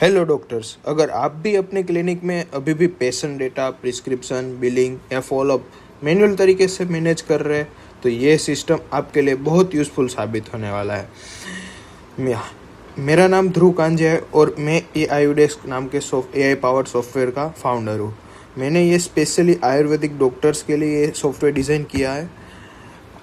Hello doctors, अगर आप भी अपने क्लिनिक में अभी भी पेशेंट डेटा, प्रिस्क्रिप्शन, बिलिंग या फॉलोअप मैनुअल तरीके से मैनेज कर रहे हैं तो ये सिस्टम आपके लिए बहुत यूज़फुल साबित होने वाला है। मेरा नाम ध्रुव कांजे है और मैं AIOdesk नाम के AI पावर्ड सॉफ्टवेयर का फाउंडर हूँ। मैंने ये स्पेशली आयुर्वेदिक डॉक्टर्स के लिए सॉफ्टवेयर डिज़ाइन किया है।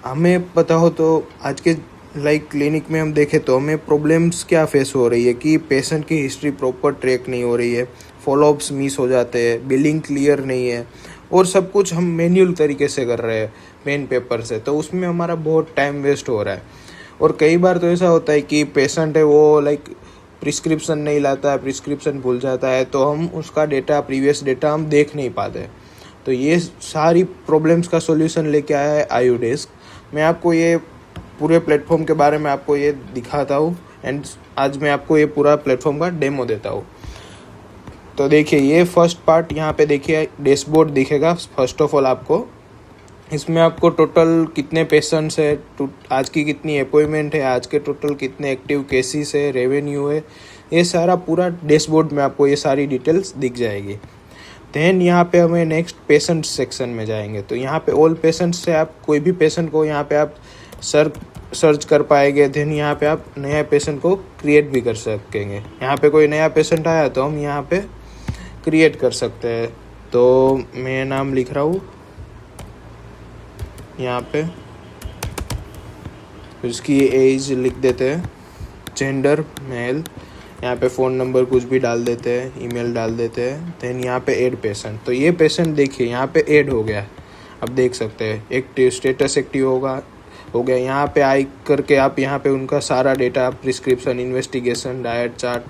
हमें पता हो तो आज के क्लिनिक में हम देखें तो हमें प्रॉब्लम्स क्या फेस हो रही है कि पेशेंट की हिस्ट्री प्रॉपर ट्रैक नहीं हो रही है, फॉलोअप्स मिस हो जाते हैं, बिलिंग क्लियर नहीं है और सब कुछ हम मैन्युअल तरीके से कर रहे हैं पेन पेपर से, तो उसमें हमारा बहुत टाइम वेस्ट हो रहा है। और कई बार तो ऐसा होता है कि पेशेंट है वो प्रिस्क्रिप्शन नहीं लाता है, प्रिस्क्रिप्शन भूल जाता है, तो हम उसका डेटा, प्रीवियस डेटा हम देख नहीं पाते। तो ये सारी प्रॉब्लम्स का सॉल्यूशन लेके आया है आयुडेस्क। मैं आपको ये पूरे प्लेटफॉर्म के बारे में आपको ये दिखाता हूँ एंड आज मैं आपको ये पूरा प्लेटफॉर्म का डेमो देता हूँ। तो देखिए, ये फर्स्ट पार्ट यहाँ पे देखिए, डैशबोर्ड दिखेगा। फर्स्ट ऑफ ऑल आपको इसमें आपको टोटल कितने पेशेंट्स है, आज की कितनी अपॉइंटमेंट है, आज के टोटल कितने एक्टिव केसेस है, रेवेन्यू है, ये सारा पूरा डैशबोर्ड में आपको ये सारी डिटेल्स दिख जाएगी। देन यहाँ पे हमें नेक्स्ट पेशेंट सेक्शन में जाएंगे। तो यहाँ पे ऑल पेशेंट्स से आप कोई भी पेशेंट को यहाँ पे आप सर्च कर पाएंगे। देन यहाँ पे आप नया पेशेंट को क्रिएट भी कर सकेंगे। यहाँ पे कोई नया पेशेंट आया तो हम यहाँ पे क्रिएट कर सकते हैं। तो मैं नाम लिख रहा हूँ यहाँ पे, उसकी एज लिख देते हैं, जेंडर मेल, यहाँ पे फ़ोन नंबर कुछ भी डाल देते हैं, ईमेल डाल देते हैं। देन यहाँ पे ऐड पेशेंट, तो ये पेशेंट देखिए यहाँ पे ऐड हो गया, आप देख सकते हैं एक्टिव, स्टेटस एक्टिव हो गया। यहाँ पे आई करके आप यहाँ पे उनका सारा data, prescription, investigation, diet chart,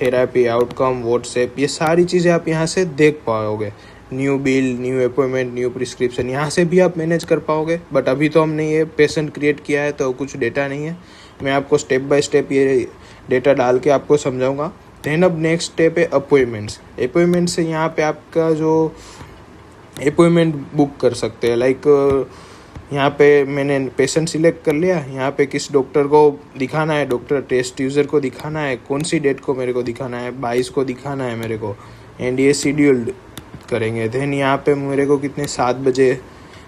therapy, outcome, WhatsApp, ये सारी चीज़ें आप यहाँ से देख पाओगे। New bill, new appointment, new prescription, यहाँ से भी आप मैनेज कर पाओगे। बट अभी तो हमने ये पेशेंट क्रिएट किया है तो कुछ डेटा नहीं है। मैं आपको स्टेप बाय स्टेप ये डेटा डाल के आपको समझाऊंगा। देन अब नेक्स्ट स्टेप है अपॉइंटमेंट्स। अपॉइंटमेंट से यहाँ पे आपका जो अपॉइंटमेंट बुक कर सकते हैं। यहाँ पे मैंने पेशेंट सिलेक्ट कर लिया, यहाँ पे किस डॉक्टर को दिखाना है, डॉक्टर टेस्ट यूज़र को दिखाना है, कौन सी डेट को मेरे को दिखाना है, 22 को दिखाना है मेरे को, एंड ये शेड्यूल्ड करेंगे। देन यहाँ पे मेरे को कितने 7 बजे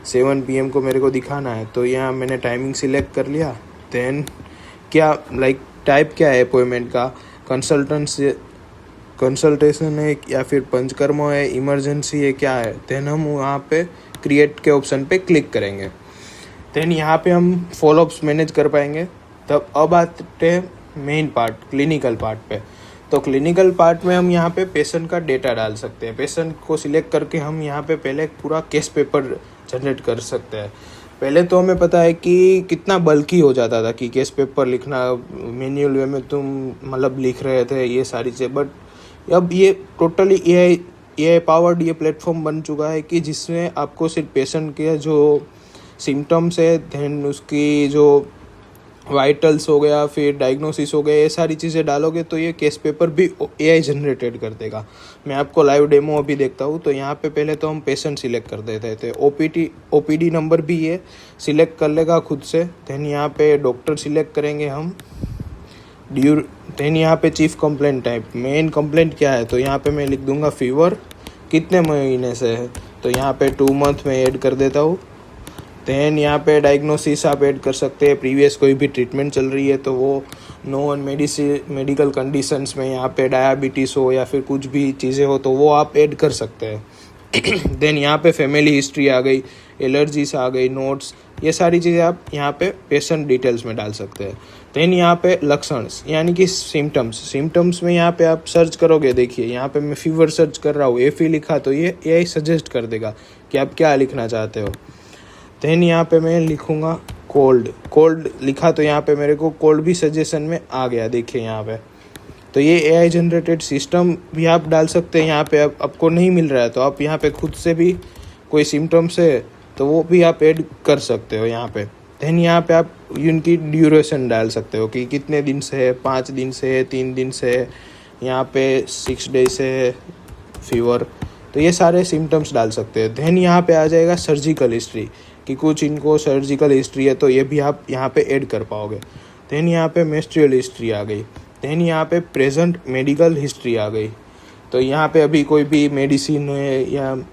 7 PM को मेरे को दिखाना है, तो यहाँ मैंने टाइमिंग सिलेक्ट कर लिया। देन क्या टाइप क्या है अपॉइंटमेंट का, कंसल्टेशन है या फिर पंचकर्म है, इमरजेंसी है, क्या है। देन हम वहाँ पे क्रिएट के ऑप्शन पे क्लिक करेंगे। देन यहाँ पे हम फॉलोअप्स मैनेज कर पाएंगे। तब अब आते हैं मेन पार्ट, क्लिनिकल पार्ट पे। तो क्लिनिकल पार्ट में हम यहाँ पे पेशेंट का डेटा डाल सकते हैं। पेशेंट को सिलेक्ट करके हम यहाँ पे पहले पूरा केस पेपर जनरेट कर सकते हैं। पहले तो हमें पता है कि कितना बल्कि हो जाता था कि केस पेपर लिखना, मैन्युअल वे में तुम लिख रहे थे ये सारी चीज़ें। बट अब ये टोटली AI पावर्ड ये प्लेटफॉर्म बन चुका है कि जिसमें आपको सिर्फ पेशेंट के जो सिम्टम्स है, देन उसकी जो वाइटल्स हो गया, फिर डायग्नोसिस हो गया, ये सारी चीज़ें डालोगे तो ये केस पेपर भी AI जनरेटेड कर देगा। मैं आपको लाइव डेमो अभी देखता हूँ। तो यहाँ पे पहले तो हम पेशेंट सिलेक्ट कर देते थे, OPD नंबर भी ये सिलेक्ट कर लेगा खुद से। देन यहाँ पे डॉक्टर सिलेक्ट करेंगे हम, देन यहाँ पे chief complaint type, main complaint क्या है, तो यहाँ पे मैं लिख दूंगा फीवर, कितने महीने से है, तो यहाँ पे 2 मंथ में ऐड कर देता हूँ। देन यहाँ पे डायग्नोसिस आप ऐड कर सकते हैं, प्रीवियस कोई भी ट्रीटमेंट चल रही है तो वो नॉन मेडिकल कंडीशंस में, यहाँ पे डायबिटीज़ हो या फिर कुछ भी चीज़ें हो तो वो आप ऐड कर सकते हैं। देन यहाँ पे फैमिली हिस्ट्री आ गई, एलर्जीज आ गई, नोट्स, ये सारी चीज़ें आप यहाँ पे पेशेंट डिटेल्स में डाल सकते हैं। देन यहाँ पे लक्षण यानी कि सिम्टम्स में यहाँ पे आप सर्च करोगे। देखिए यहाँ पे मैं फीवर सर्च कर रहा हूँ, FE लिखा तो ये AI सजेस्ट कर देगा कि आप क्या लिखना चाहते हो। देन यहाँ पे मैं लिखूँगा कोल्ड लिखा तो यहाँ पे मेरे को कोल्ड भी सजेशन में आ गया। देखिए यहाँ पे तो ये AI जनरेटेड सिस्टम भी आप डाल सकते हैं। यहाँ पे आपको नहीं मिल रहा है तो आप यहाँ पे खुद से भी कोई सिम्टम्स है तो वो भी आप ऐड कर सकते हो यहाँ पे। देन यहाँ पे आप उनकी ड्यूरेशन डाल सकते हो कि कितने दिन से है, 5 दिन से है, 3 दिन से है, यहाँ पे 6 डेज से है फीवर, तो ये सारे सिम्टम्स डाल सकते हैं। देन यहाँ पे आ जाएगा सर्जिकल हिस्ट्री कि कुछ इनको सर्जिकल हिस्ट्री है तो ये भी आप यहाँ पे ऐड कर पाओगे। देन यहाँ पे मेंस्ट्रुअल हिस्ट्री आ गई। देन यहाँ पे प्रेजेंट मेडिकल हिस्ट्री आ गई। तो यहाँ पे अभी कोई भी मेडिसिन है या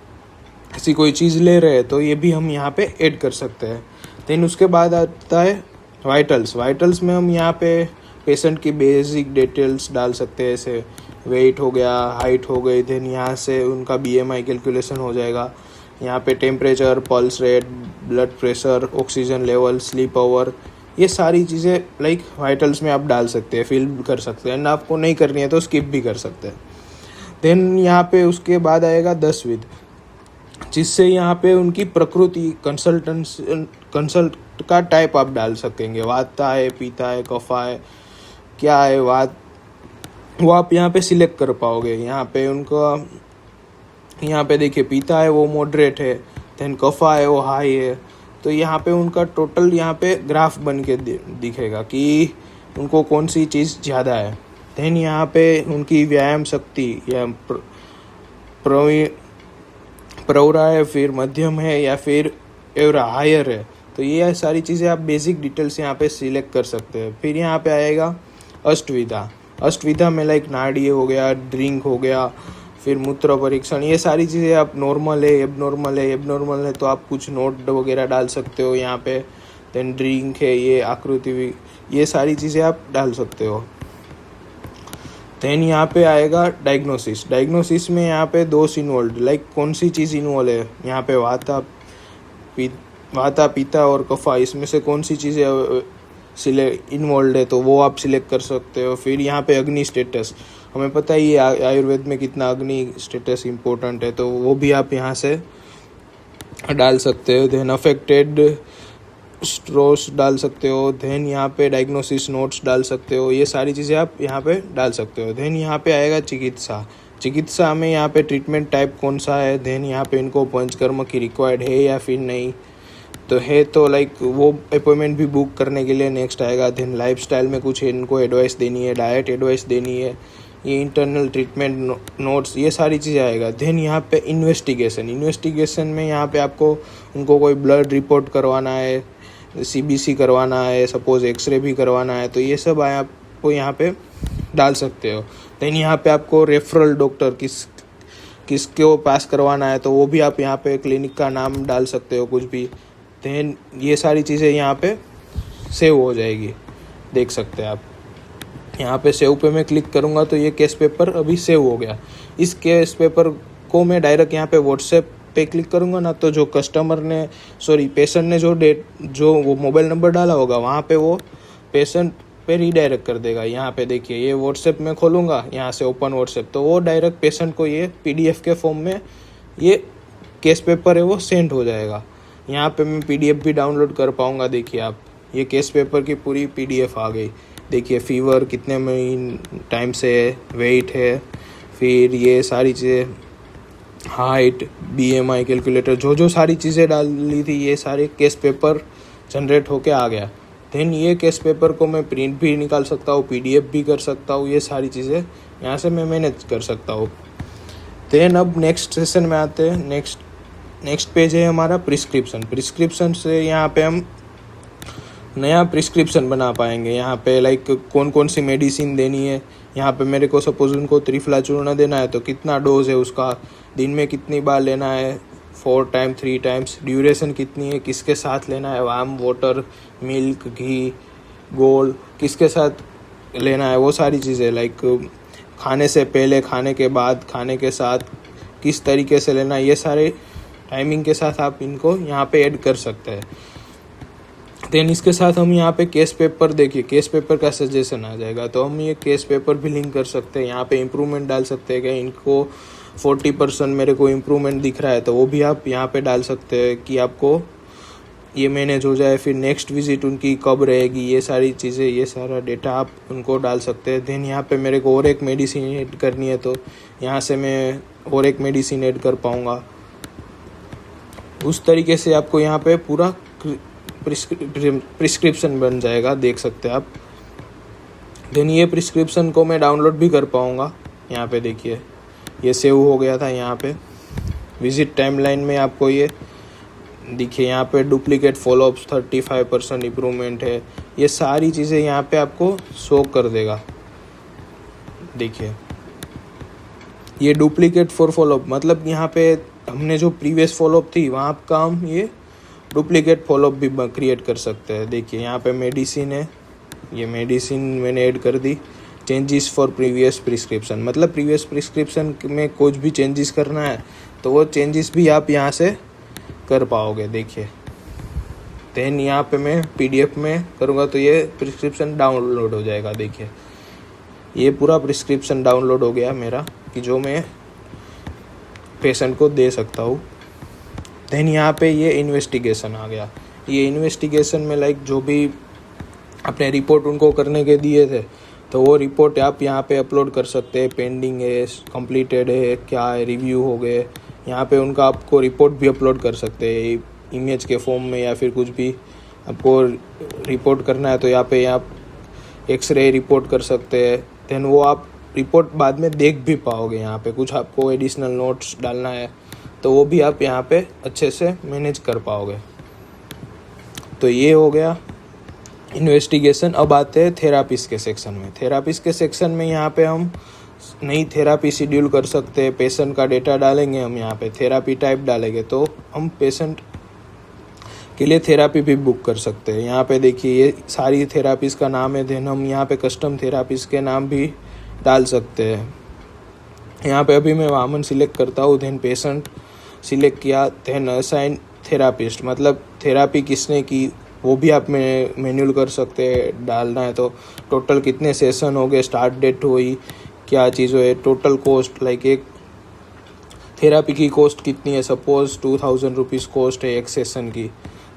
ऐसी कोई चीज़ ले रहे हैं तो ये भी हम यहाँ पे ऐड कर सकते हैं। देन उसके बाद आता है वाइटल्स में हम यहाँ पे पेशेंट की बेसिक डिटेल्स डाल सकते हैं, जैसे वेट हो गया, हाइट हो गई। देन यहाँ से उनका BMI कैलकुलेशन हो जाएगा। यहाँ पे temperature, pulse rate, blood pressure, oxygen level, sleep hour, ये सारी चीज़ें लाइक वाइटल्स में आप डाल सकते हैं, फिल कर सकते हैं। आपको नहीं करनी है तो स्किप भी कर सकते हैं। देन यहाँ पे उसके बाद आएगा 10 विद, जिससे यहाँ पे उनकी प्रकृति कंसल्ट का टाइप आप डाल सकेंगे। वाता है, पीता है, कफा है, क्या है वात, वो आप यहाँ पे सिलेक्ट कर पाओगे। यहाँ पे उनका यहाँ पे देखिए पीता है वो मॉडरेट है, देन कफा है वो हाई है। तो यहाँ पे उनका टोटल यहाँ पे ग्राफ बन के दिखेगा कि उनको कौन सी चीज़ ज़्यादा है। देन यहाँ पे उनकी व्यायाम शक्ति या प्रौरा है, फिर मध्यम है या फिर एवरा हायर है। तो ये सारी चीज़ें आप बेसिक डिटेल्स यहाँ पे सिलेक्ट कर सकते हैं। फिर यहाँ पे आएगा अष्टविधा में लाइक नाड़ी हो गया, ड्रिंक हो गया, फिर मूत्र परीक्षण, ये सारी चीज़ें आप नॉर्मल है, एबनॉर्मल है तो आप कुछ नोट वगैरह डाल सकते हो यहाँ पे। देन ड्रिंक है, ये आकृति भी, ये सारी चीज़ें आप डाल सकते हो। देन यहाँ पे आएगा डायग्नोसिस में यहाँ पे दोष इन्वॉल्व, लाइक कौन सी चीज़ इन्वॉल्व है। यहाँ पे वाता, पीता और कफा, इसमें से कौन सी चीज़ें इन्वॉल्व है तो वो आप सिलेक्ट कर सकते हो। फिर यहाँ पे अग्नि स्टेटस, हमें पता ही है आयुर्वेद में कितना अग्नि स्टेटस इम्पोर्टेंट है, तो वो भी आप यहाँ से डाल सकते हो। देन अफेक्टेड स्ट्रोस डाल सकते हो। देन यहाँ पे डायग्नोसिस नोट्स डाल सकते हो। ये सारी चीज़ें आप यहाँ पे डाल सकते हो। देन यहाँ पे आएगा चिकित्सा में यहाँ पे ट्रीटमेंट टाइप कौन सा है। देन यहाँ पे इनको पंचकर्म की रिक्वायर्ड है या फिर नहीं, तो है तो लाइक वो अपॉइंटमेंट भी बुक करने के लिए नेक्स्ट आएगा। देन लाइफस्टाइल में कुछ इनको एडवाइस देनी है, डाइट एडवाइस देनी है, ये इंटरनल ट्रीटमेंट नोट्स, ये सारी चीज़ें आएगा। देन यहाँ पे इन्वेस्टिगेशन में यहाँ पे आपको उनको कोई ब्लड रिपोर्ट करवाना है, CBC करवाना है, सपोज एक्सरे भी करवाना है, तो ये सब आपको यहाँ पे डाल सकते हो। देन यहाँ पे आपको रेफरल डॉक्टर किसको पास करवाना है तो वो भी आप यहाँ पे क्लिनिक का नाम डाल सकते हो कुछ भी। देन ये सारी चीज़ें यहाँ पे सेव हो जाएगी, देख सकते हैं आप। यहाँ पे सेव पे मैं क्लिक करूँगा तो ये केस पेपर अभी सेव हो गया। इस केस पेपर को मैं डायरेक्ट यहाँ पे व्हाट्सएप पे क्लिक करूँगा ना, तो जो पेशेंट ने जो वो मोबाइल नंबर डाला होगा वहाँ पे वो पेशेंट पे रीडायरेक्ट कर देगा। यहाँ पे देखिए ये व्हाट्सएप में खोलूँगा, यहाँ से ओपन व्हाट्सएप, तो वो डायरेक्ट पेशेंट को ये PDF के फॉर्म में ये केस पेपर है वो सेंड हो जाएगा। यहाँ पे मैं PDF भी डाउनलोड कर पाऊँगा। देखिए आप, ये केस पेपर की पूरी PDF आ गई। देखिए फीवर कितने महीने टाइम से है, वेट है, फिर ये सारी चीज़ें, हाइट, BMI कैलकुलेटर, जो सारी चीज़ें डाली थी ये सारे केस पेपर जनरेट होके आ गया। देन ये केस पेपर को मैं प्रिंट भी निकाल सकता हूँ, PDF भी कर सकता हूँ, ये सारी चीज़ें यहाँ से मैं मैनेज कर सकता हूँ। देन अब नेक्स्ट सेशन में आते हैं। नेक्स्ट पेज है हमारा प्रिस्क्रिप्शन से यहाँ पे हम नया प्रिस्क्रिप्शन बना पाएंगे। यहाँ पे लाइक कौन सी मेडिसिन देनी है। यहाँ पे मेरे को सपोज उनको त्रिफला चूर्ण देना है तो कितना डोज है उसका, दिन में कितनी बार लेना है, 4 टाइम 3 टाइम्स, ड्यूरेशन कितनी है, किसके साथ लेना है, वार्म वाटर, मिल्क, घी, गोल किसके साथ लेना है, वो सारी चीज़ें लाइक खाने से पहले, खाने के बाद, खाने के साथ किस तरीके से लेना है, ये सारे टाइमिंग के साथ आप इनको यहाँ पे ऐड कर सकते हैं। देन इसके साथ हम यहाँ पे केस पेपर, देखिए केस पेपर का सजेशन आ जाएगा, तो हम ये केस पेपर भी लिंक कर सकते हैं। यहाँ पे इम्प्रूवमेंट डाल सकते हैं कि इनको 40% मेरे को इम्प्रूवमेंट दिख रहा है, तो वो भी आप यहाँ पे डाल सकते हैं कि आपको ये मैनेज हो जाए। फिर नेक्स्ट विजिट उनकी कब रहेगी, ये सारी चीज़ें, ये सारा डेटा आप उनको डाल सकते हैं। देन यहाँ पे मेरे को और एक मेडिसिन ऐड करनी है तो यहाँ से मैं और एक मेडिसिन ऐड कर पाऊँगा। उस तरीके से आपको यहाँ पे पूरा प्रिस्क्रिप्शन बन जाएगा, देख सकते हैं आप। देन ये प्रिस्क्रिप्शन को मैं डाउनलोड भी कर पाऊँगा। यहाँ पे देखिए ये सेव हो गया था। यहाँ पे विजिट टाइमलाइन में आपको ये देखिए, यहाँ पे डुप्लीकेट फॉलोअप्स 35% इम्प्रूवमेंट है, ये सारी चीज़ें यहाँ पे आपको शो कर देगा। देखिए ये डुप्लीकेट फॉर फॉलोअप, मतलब यहाँ पे हमने जो प्रीवियस फॉलोअप थी वहाँ का हम ये डुप्लीकेट फॉलोअप भी क्रिएट कर सकते हैं। देखिए यहाँ पे मेडिसिन है, ये मेडिसिन मैंने ऐड कर दी। चेंजेस फॉर प्रीवियस प्रिस्क्रिप्शन, मतलब प्रीवियस प्रिस्क्रिप्शन में कुछ भी चेंजेस करना है तो वो चेंजेस भी आप यहाँ से कर पाओगे। देखिए देन यहाँ पे मैं PDF में करूँगा तो ये प्रिस्क्रिप्शन डाउनलोड हो जाएगा। देखिए ये पूरा प्रिस्क्रिप्शन डाउनलोड हो गया मेरा, कि जो मैं पेशेंट को दे सकता हूँ। देन यहाँ पे ये इन्वेस्टिगेशन आ गया। ये इन्वेस्टिगेशन में लाइक जो भी अपने रिपोर्ट उनको करने के दिए थे तो वो रिपोर्ट आप यहाँ पे अपलोड कर सकते हैं। पेंडिंग है, कंप्लीटेड है, क्या है, रिव्यू हो गए, यहाँ पे उनका आपको रिपोर्ट भी अपलोड कर सकते हैं इमेज के फॉर्म में, या फिर कुछ भी आपको रिपोर्ट करना है तो यहाँ पे आप एक्सरे रिपोर्ट कर सकते हैं। देन वो आप रिपोर्ट बाद में देख भी पाओगे। यहाँ पे कुछ आपको एडिशनल नोट्स डालना है तो वो भी आप यहाँ पे अच्छे से मैनेज कर पाओगे। तो ये हो गया इन्वेस्टिगेशन। अब आते हैं थेरापिस्ट के सेक्शन में। थेरापिस्ट के सेक्शन में यहाँ पे हम नई थेरापी शेड्यूल कर सकते हैं। पेशेंट का डेटा डालेंगे हम, यहाँ पे थेरापी टाइप डालेंगे तो हम पेशेंट के लिए थेरापी भी बुक कर सकते हैं। यहाँ पे देखिए ये सारी थेरापीज का नाम है। देन हम यहाँ पे कस्टम थेरापीज के नाम भी डाल सकते हैं। यहाँ पे अभी मैं वामन सिलेक्ट करता हूँ, देन पेशेंट सिलेक्ट किया, देन असाइन थेरापिस्ट, मतलब थेरापी किसने की वो भी आप मैन्युअल कर सकते हैं। डालना है तो टोटल कितने सेशन हो गए, स्टार्ट डेट हुई, क्या चीज़ है, टोटल कॉस्ट, लाइक एक थेरापी की कॉस्ट कितनी है, सपोज 2000 रुपीज़ कॉस्ट है एक सेशन की,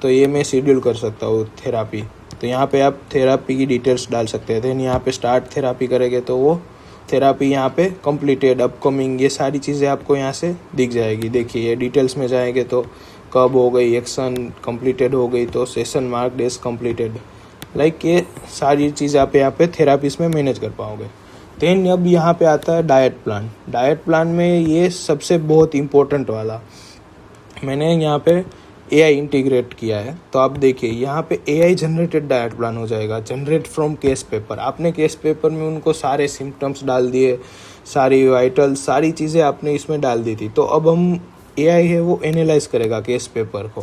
तो ये मैं शेड्यूल कर सकता हूँ थेरापी। तो यहाँ पे आप थेरापी की डिटेल्स डाल सकते हैं। देन यहाँ पे स्टार्ट थेरापी करेंगे तो वो थेरापी यहाँ पे कंप्लीटेड, अपकमिंग, ये सारी चीज़ें आपको यहाँ से दिख जाएगी। देखिए ये डिटेल्स में जाएंगे तो कब हो गई, एक्शन कंप्लीटेड हो गई तो session mark days completed, like ये सारी चीज़ आप यहाँ पे थेरापीज में मैनेज कर पाओगे। देन अब यहाँ पे आता है डाइट प्लान। डाइट प्लान में ये सबसे बहुत इम्पोर्टेंट वाला मैंने यहाँ पे AI इंटीग्रेट किया है। तो आप देखिए यहाँ पे AI जनरेटेड डाइट प्लान हो जाएगा, जनरेट फ्रॉम केस पेपर। आपने केस पेपर में उनको सारे सिम्टम्स डाल दिए, सारी वाइटल सारी चीज़ें आपने इसमें डाल दी थी, तो अब हम AI है वो एनालाइज करेगा केस पेपर को,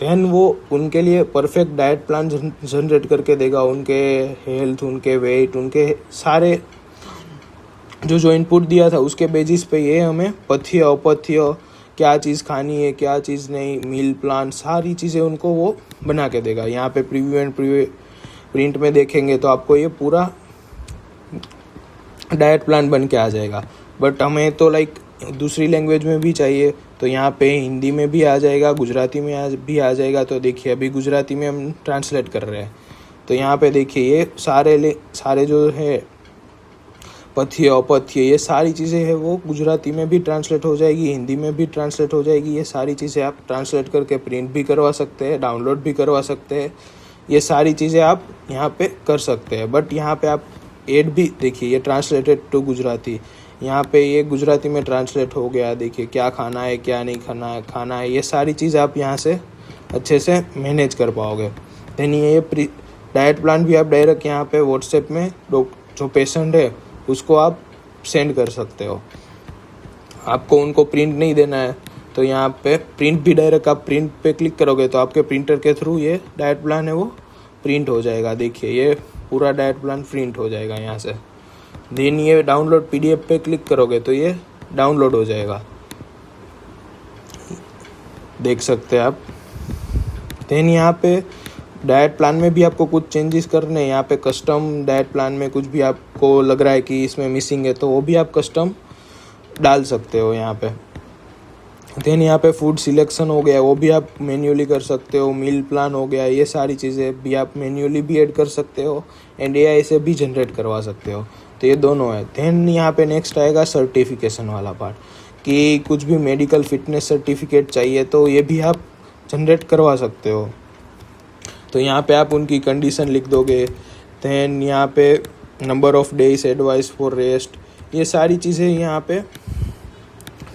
देन वो उनके लिए परफेक्ट डाइट प्लान जनरेट करके देगा। उनके हेल्थ, उनके वेट, उनके सारे जो इनपुट दिया था उसके बेसिस पे ये हमें पथ्य अपथ्य, क्या चीज़ खानी है, क्या चीज़ नहीं, मील प्लान, सारी चीज़ें उनको वो बना के देगा। यहाँ पे प्रीव्यू एंड प्रिंट में देखेंगे तो आपको ये पूरा डाइट प्लान बन के आ जाएगा। बट हमें तो लाइक दूसरी लैंग्वेज में भी चाहिए, तो यहाँ पे हिंदी में भी आ जाएगा, गुजराती में भी आ जाएगा। तो देखिए अभी गुजराती में हम ट्रांसलेट कर रहे हैं, तो यहाँ पे देखिए ये सारे जो है पथ्य अपथ्य, ये सारी चीज़ें हैं वो गुजराती में भी ट्रांसलेट हो जाएगी, हिंदी में भी ट्रांसलेट हो जाएगी। ये सारी चीज़ें आप ट्रांसलेट करके प्रिंट भी करवा सकते हैं, डाउनलोड भी करवा सकते हैं। ये सारी चीज़ें आप यहाँ पे कर सकते हैं। बट यहाँ पे आप एड भी देखिए, ये ट्रांसलेटेड टू गुजराती, यहाँ पे ये गुजराती में ट्रांसलेट हो गया। देखिए क्या खाना है, क्या नहीं खाना है, ये सारी चीज़ आप यहाँ से अच्छे से मैनेज कर पाओगे। देन ये डाइट प्लान भी आप डायरेक्ट यहाँ पे व्हाट्सएप में जो पेशेंट है उसको आप सेंड कर सकते हो। आपको उनको प्रिंट नहीं देना है तो यहाँ पे प्रिंट भी डायरेक्ट आप प्रिंट पे क्लिक करोगे तो आपके प्रिंटर के थ्रू ये डाइट प्लान है वो प्रिंट हो जाएगा। देखिए ये पूरा डाइट प्लान प्रिंट हो जाएगा यहाँ से। देन ये डाउनलोड PDF पे क्लिक करोगे तो ये डाउनलोड हो जाएगा, देख सकते हैं आप। देन यहाँ पे डाइट प्लान में भी आपको कुछ चेंजेस करने हैं। यहाँ पे कस्टम डाइट प्लान में कुछ भी आपको लग रहा है कि इसमें मिसिंग है तो वो भी आप कस्टम डाल सकते हो यहाँ पे। देन यहाँ पे फूड सिलेक्शन हो गया, वो भी आप मैन्युअली कर सकते हो। मील प्लान हो गया, ये सारी चीज़ें भी आप मैन्युअली भी ऐड कर सकते हो एंड AI से भी जनरेट करवा सकते हो। तो ये दोनों है। देन यहाँ पे नेक्स्ट आएगा सर्टिफिकेशन वाला पार्ट, कि कुछ भी मेडिकल फिटनेस सर्टिफिकेट चाहिए तो ये भी आप जनरेट करवा सकते हो। तो यहाँ पे आप उनकी कंडीशन लिख दोगे। देन यहाँ पे number of days advice for rest, ये सारी चीज़ें यहाँ पे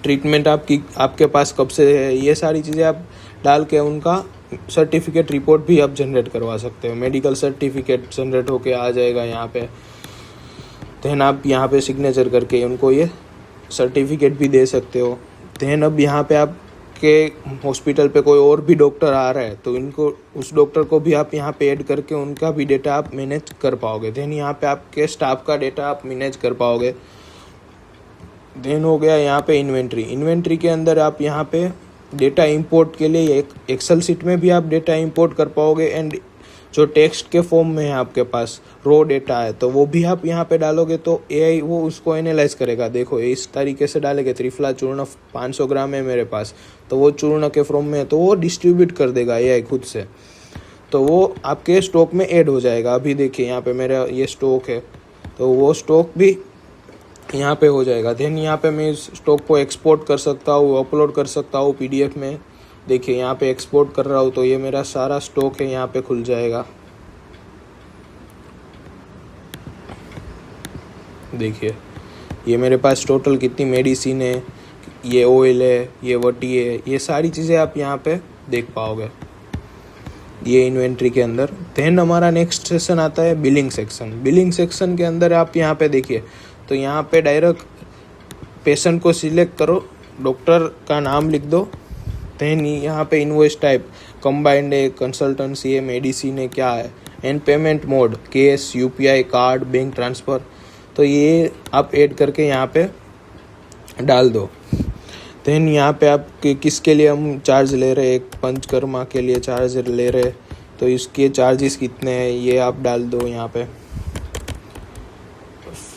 ट्रीटमेंट आपके पास कब से है, ये सारी चीज़ें आप डाल के उनका सर्टिफिकेट रिपोर्ट भी आप जनरेट करवा सकते हो। मेडिकल सर्टिफिकेट जनरेट होके आ जाएगा यहाँ पे। देन आप यहाँ पे सिग्नेचर करके उनको ये सर्टिफिकेट भी दे सकते हो। देन अब यहाँ पे आपके हॉस्पिटल पे कोई और भी डॉक्टर आ रहा है तो इनको उस डॉक्टर को भी आप यहाँ पे ऐड करके उनका भी डेटा आप मैनेज कर पाओगे। देन यहाँ पे आपके स्टाफ का डेटा आप मैनेज कर पाओगे। देन हो गया यहाँ पे इन्वेंट्री के अंदर आप यहाँ पे डेटा इंपोर्ट के लिए एक एक्सेल शीट में भी आप डेटा इंपोर्ट कर पाओगे। एंड जो टेक्स्ट के फॉर्म में है आपके पास रो डेटा है तो वो भी आप यहाँ पे डालोगे तो एआई वो उसको एनालाइज करेगा। देखो इस तरीके से डालेंगे, त्रिफला चूर्ण 500 ग्राम है मेरे पास, तो वो चूर्ण के फॉर्म में है तो वो डिस्ट्रीब्यूट कर देगा एआई खुद से, तो वो आपके स्टॉक में ऐड हो जाएगा। अभी देखिए यहाँ पे मेरा ये स्टॉक है तो वो स्टॉक भी यहाँ पे हो जाएगा। देन यहाँ पे मैं इस स्टॉक को एक्सपोर्ट कर सकता हूँ, अपलोड कर सकता हूँ पीडीएफ में। देखिए यहाँ पे एक्सपोर्ट कर रहा हूँ तो ये मेरा सारा स्टॉक है यहाँ पे खुल जाएगा। देखिए ये मेरे पास टोटल कितनी मेडिसिन है, ये ऑयल है, ये वटी है, ये सारी चीज़ें आप यहाँ पे देख पाओगे ये इन्वेंट्री के अंदर। देन हमारा नेक्स्ट सेक्शन आता है बिलिंग सेक्शन। बिलिंग सेक्शन के अंदर आप यहाँ पे देखिए तो यहाँ पे डायरेक्ट पेशेंट को सिलेक्ट करो, डॉक्टर का नाम लिख दो। देन यहाँ पे इनवॉइस टाइप कंबाइंड है, कंसल्टेंसी है, मेडिसिन है, क्या है। And payment mode cash, UPI, card, bank transfer, तो ये आप ऐड करके यहाँ पे डाल दो। देन यहाँ पे आप किसके लिए हम चार्ज ले रहे हैं, एक पंचकर्मा के लिए चार्ज ले रहे हैं तो इसके चार्जेस कितने हैं ये आप डाल दो। यहाँ पे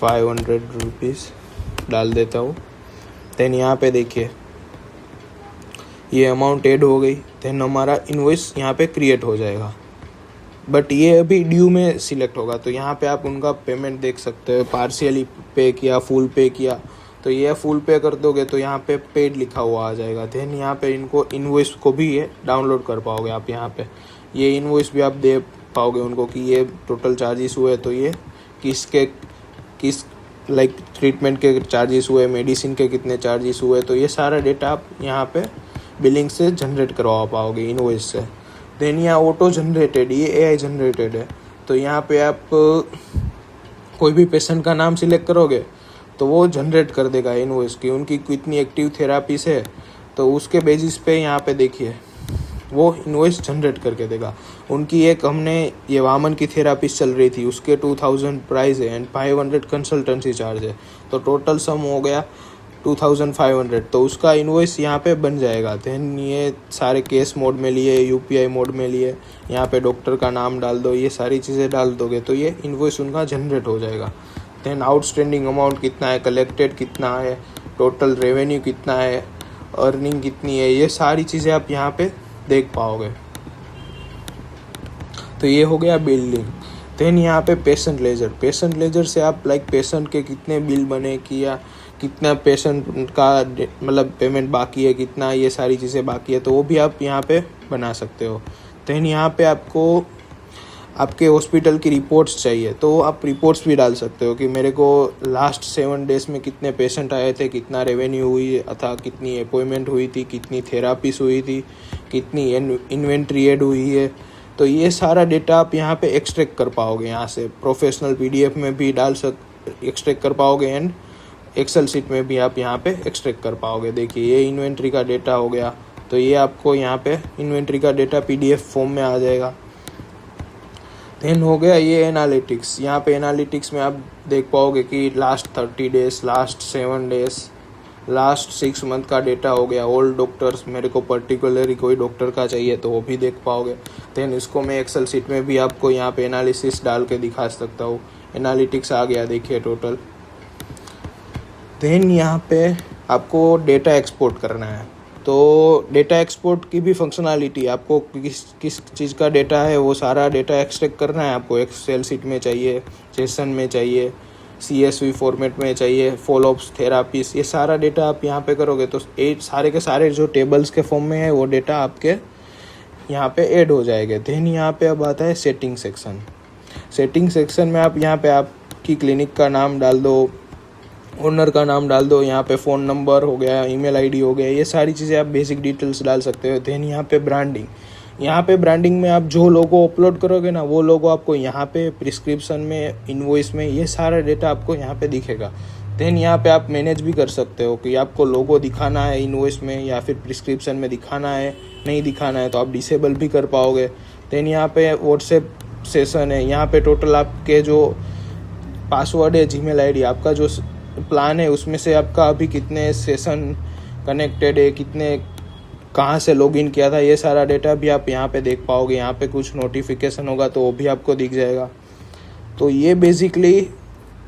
500 रुपीज़ डाल देता हूँ। देन यहाँ पे देखिए ये अमाउंट ऐड हो गई। देन हमारा इनवॉइस यहाँ पे क्रिएट हो जाएगा, बट ये अभी ड्यू में सिलेक्ट होगा तो यहाँ पे आप उनका पेमेंट देख सकते हो, पार्शियली पे किया, फुल पे किया, तो ये फुल पे कर दोगे तो यहाँ पे पेड लिखा हुआ आ जाएगा। देन यहाँ पे इनको इनवॉइस को भी ये डाउनलोड कर पाओगे आप। यहाँ पे ये इनवॉइस भी आप दे पाओगे उनको कि ये टोटल चार्जेस हुए तो ये किस लाइक ट्रीटमेंट के चार्जेस हुए, मेडिसिन के कितने चार्जेस हुए, तो ये सारा डेटा आप यहाँ पे बिलिंग से जनरेट करवा पाओगे इनवॉइस से। देन यहाँ ऑटो जनरेटेड, ये एआई जनरेटेड है तो यहाँ पे आप कोई भी पेशेंट का नाम सिलेक्ट करोगे तो वो जनरेट कर देगा इनवॉइस की, उनकी कितनी एक्टिव थेरापीज है तो उसके बेसिस पे यहाँ पे देखिए वो इनवॉइस जनरेट करके देगा। उनकी एक हमने ये वामन की थेरापीज चल रही थी उसके 2000 प्राइस है एंड 500 कंसल्टेंसी चार्ज है, तो टोटल सम हो गया 2500, तो उसका इनवॉइस यहाँ पे बन जाएगा। देन ये सारे केस मोड में लिए, यूपीआई मोड में लिए, यहाँ पे डॉक्टर का नाम डाल दो, ये सारी चीज़ें डाल दोगे तो ये इनवॉइस उनका जनरेट हो जाएगा। देन आउटस्टैंडिंग अमाउंट कितना है, कलेक्टेड कितना है, टोटल रेवेन्यू कितना है, अर्निंग कितनी है, ये सारी चीज़ें आप यहाँ पे देख पाओगे। तो ये हो गया बिलिंग। देन यहाँ पे पेशेंट लेजर से आप लाइक पेशेंट के कितने बिल बने किया, कितना पेशेंट का मतलब पेमेंट बाकी है, कितना ये सारी चीज़ें बाकी है, तो वो भी आप यहाँ पे बना सकते हो। देन यहाँ पे आपको आपके हॉस्पिटल की रिपोर्ट्स चाहिए तो आप रिपोर्ट्स भी डाल सकते हो कि मेरे को लास्ट 7 डेज में कितने पेशेंट आए थे, कितना रेवेन्यू हुई अथा कितनी अपॉइंटमेंट हुई थी, कितनी थेरापीज हुई थी, कितनी इन्वेंट्री ऐड हुई है, तो ये सारा डेटा आप यहाँ पे एक्सट्रैक्ट कर पाओगे। यहाँ से प्रोफेशनल पीडीएफ में भी एक्सट्रैक्ट कर पाओगे एंड एक्सेल शीट में भी आप यहाँ पे एक्सट्रैक्ट कर पाओगे। देखिए ये इन्वेंट्री का डेटा हो गया तो ये आपको यहाँ पे इन्वेंट्री का डेटा पीडीएफ फॉर्म में आ जाएगा। देन हो गया ये एनालिटिक्स। यहाँ पे एनालिटिक्स में आप देख पाओगे कि last 30 days, last 7 days, last 6 month का डेटा हो गया। ऑल डॉक्टर्स, मेरे को पर्टिकुलरली कोई डॉक्टर का चाहिए तो वो भी देख पाओगे। देन इसको मैं एक्सेल शीट में भी आपको यहाँ पे एनालिसिस डाल के दिखा सकता हूँ। एनालिटिक्स आ गया देखिए टोटल। देन यहाँ पे आपको डेटा एक्सपोर्ट करना है तो डेटा एक्सपोर्ट की भी फंक्शनलिटी, आपको किस चीज़ का डेटा है वो सारा डेटा एक्सट्रैक्ट करना है। आपको एक्सेल शीट में चाहिए, जेसन में चाहिए, CSV फॉर्मेट में चाहिए, फॉलोअप्स, थेरापीज, ये सारा डेटा आप यहाँ पे करोगे तो सारे के सारे जो टेबल्स के फॉर्म में है वो डेटा आपके यहाँ पे ऐड हो जाएंगे। देन यहाँ पे अब आता है सेटिंग सेक्शन में आप यहाँ पे आपकी क्लिनिक का नाम डाल दो, ओनर का नाम डाल दो, यहाँ पे फ़ोन नंबर हो गया, ईमेल आईडी हो गया, ये सारी चीज़ें आप बेसिक डिटेल्स डाल सकते हो। देन यहाँ पे ब्रांडिंग, यहाँ पे ब्रांडिंग में आप जो लोगो अपलोड करोगे ना, वो लोगो आपको यहाँ पे प्रिस्क्रिप्शन में, इनवॉइस में, ये सारा डेटा आपको यहाँ पे दिखेगा। देन यहाँ पे आप मैनेज भी कर सकते हो कि आपको लोगो दिखाना है इनवॉइस में या फिर प्रिस्क्रिप्शन में दिखाना है, नहीं दिखाना है तो आप डिसेबल भी कर पाओगे। देन यहाँ पे व्हाट्सएप सेशन है, यहाँ पे टोटल आपके जो पासवर्ड है, जीमेल आईडी, आपका जो प्लान है उसमें से आपका अभी कितने सेशन कनेक्टेड है, कितने कहाँ से लॉगिन किया था, ये सारा डेटा भी आप यहाँ पे देख पाओगे। यहाँ पे कुछ नोटिफिकेशन होगा तो वो भी आपको दिख जाएगा। तो ये basically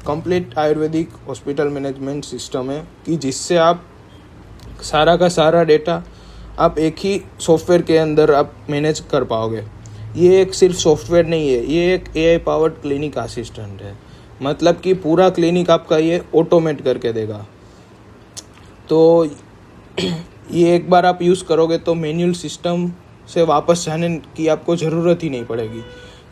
complete Ayurvedic hospital management system है कि जिससे आप सारा का सारा डेटा आप एक ही सॉफ्टवेयर के अंदर आप मैनेज कर पाओगे। ये एक सिर्फ सॉफ्टवेयर नहीं है, ये एक AI पावर्ड क्लिनिक असिस्टेंट है। मतलब कि पूरा क्लिनिक आपका ये ऑटोमेट करके देगा। तो ये एक बार आप यूज़ करोगे तो मैनुअल सिस्टम से वापस जाने की आपको ज़रूरत ही नहीं पड़ेगी।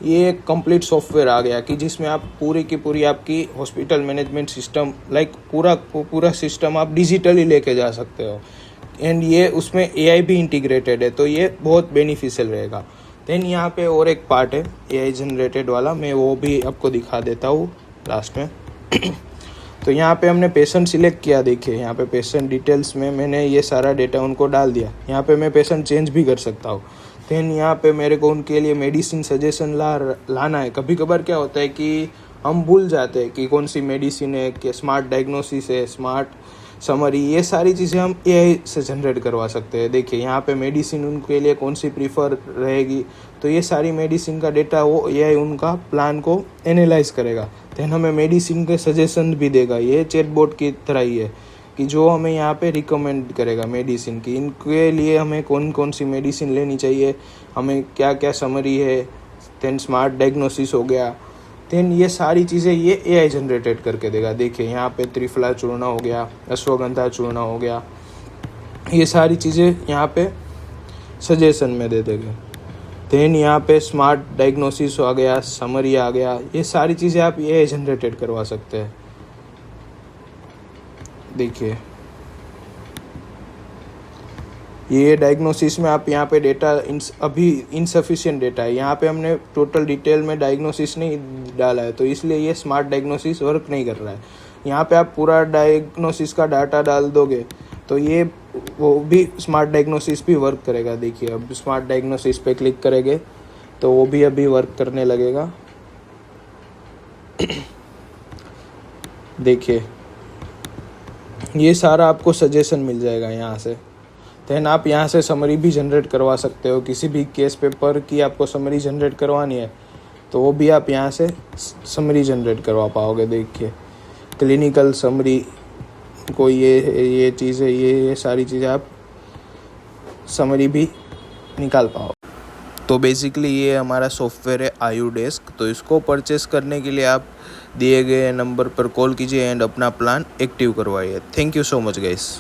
ये एक कंप्लीट सॉफ्टवेयर आ गया कि जिसमें आप पूरी की पूरी आपकी हॉस्पिटल मैनेजमेंट सिस्टम पूरा सिस्टम आप डिजिटली लेके जा सकते हो। एंड ये उसमें AI भी इंटीग्रेटेड है, तो ये बहुत बेनिफिशियल रहेगा। देन यहाँ पे और एक पार्ट है AI जनरेटेड वाला, मैं वो भी आपको दिखा देता हूँ लास्ट में। तो यहाँ पे हमने पेशेंट सिलेक्ट किया, देखिए यहाँ पे पेशेंट डिटेल्स में मैंने ये सारा डेटा उनको डाल दिया। यहाँ पे मैं पेशेंट चेंज भी कर सकता हूँ। देन यहाँ पे मेरे को उनके लिए मेडिसिन सजेशन लाना है। कभी कभार क्या होता है कि हम भूल जाते हैं कि कौन सी मेडिसिन है, कि स्मार्ट डायग्नोसिस है, स्मार्ट समरी, ये सारी चीज़ें हम AI से जनरेट करवा सकते हैं। देखिए यहाँ पे मेडिसिन उनके लिए कौन सी प्रीफर रहेगी, तो ये सारी मेडिसिन का डेटा वो AI उनका प्लान को एनालाइज करेगा। देन हमें मेडिसिन के सजेशन भी देगा। ये चैटबॉट की तरह ही है कि जो हमें यहाँ पे रिकमेंड करेगा मेडिसिन की, इनके लिए हमें कौन कौन सी मेडिसिन लेनी चाहिए, हमें क्या क्या समरी है। देन स्मार्ट डायग्नोसिस हो गया। देन ये सारी चीज़ें ये AI जनरेटेड करके देगा। देखिए यहाँ पे त्रिफला चूर्ण हो गया, अश्वगंधा चूर्ण हो गया, ये सारी चीज़ें यहाँ पे सजेशन में दे देंगे। देन यहाँ पे स्मार्ट डायग्नोसिस आ गया, समरी आ गया, ये सारी चीज़ें आप AI जनरेटेड करवा सकते हैं। देखिए ये डायग्नोसिस में आप यहाँ पे डेटा अभी इनसफिशिएंट डेटा है, यहाँ पे हमने टोटल डिटेल में डायग्नोसिस नहीं डाला है, तो इसलिए ये स्मार्ट डायग्नोसिस वर्क नहीं कर रहा है। यहाँ पे आप पूरा डायग्नोसिस का डाटा डाल दोगे तो ये वो भी स्मार्ट डायग्नोसिस भी वर्क करेगा। देखिए अब स्मार्ट डायग्नोसिस पे क्लिक करेंगे तो वो भी अभी वर्क करने लगेगा। देखिए ये सारा आपको सजेशन मिल जाएगा यहाँ से। देन आप यहाँ से समरी भी जनरेट करवा सकते हो। किसी भी केस पेपर की आपको समरी जनरेट करवानी है तो वो भी आप यहाँ से समरी जनरेट करवा पाओगे। देखिए क्लिनिकल समरी को ये चीज़ें, ये सारी चीज़ें आप समरी भी निकाल पाओ। तो बेसिकली ये हमारा सॉफ्टवेयर है आयुडेस्क। तो इसको परचेस करने के लिए आप दिए गए नंबर पर कॉल कीजिए एंड अपना प्लान एक्टिव करवाइए। Thank you so much guys.